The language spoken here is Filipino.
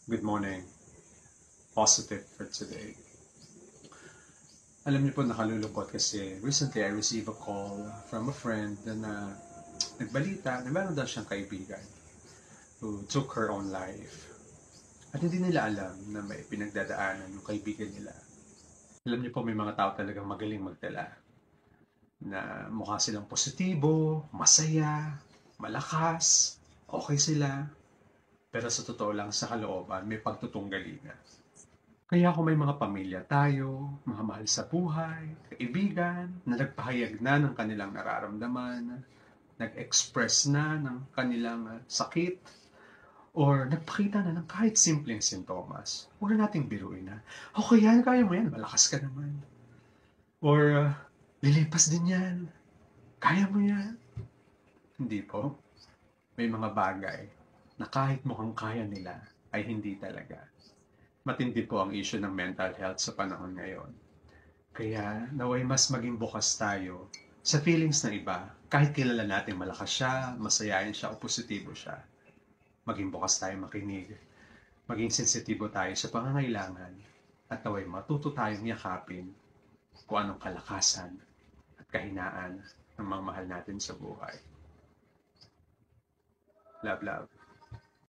Good morning. Positive for today. Alam niyo po, nakalulungkot kasi recently I received a call from a friend na nagbalita na meron daw siyang kaibigan who took her own life. At hindi nila alam na may pinagdadaanan yung kaibigan nila. Alam niyo po, may mga tao talagang magaling magdala na mukha silang positibo, masaya, malakas, okay sila. Pero sa totoo lang, sa kalooban, may pagtutunggalina. Kaya kung may mga pamilya tayo, mga mahal sa buhay, kaibigan, na nagpahayag na ng kanilang nararamdaman, nag-express na ng kanilang sakit, or nagpakita na ng kahit simpleng sintomas, huwag na nating biruin na, okay yan, kaya mo yan, malakas ka naman. Or, lilipas din yan, kaya mo yan. Hindi po. May mga bagay na kahit mukhang kaya nila, ay hindi talaga. Matindi po ang issue ng mental health sa panahon ngayon. Kaya naway mas maging bukas tayo sa feelings ng iba. Kahit kilala natin malakas siya, masayahin siya o positibo siya. Maging bukas tayo makinig. Maging sensitibo tayo sa pangangailangan. At naway matuto tayong yakapin kung anong kalakasan at kahinaan ng mga mahal natin sa buhay. Love, love.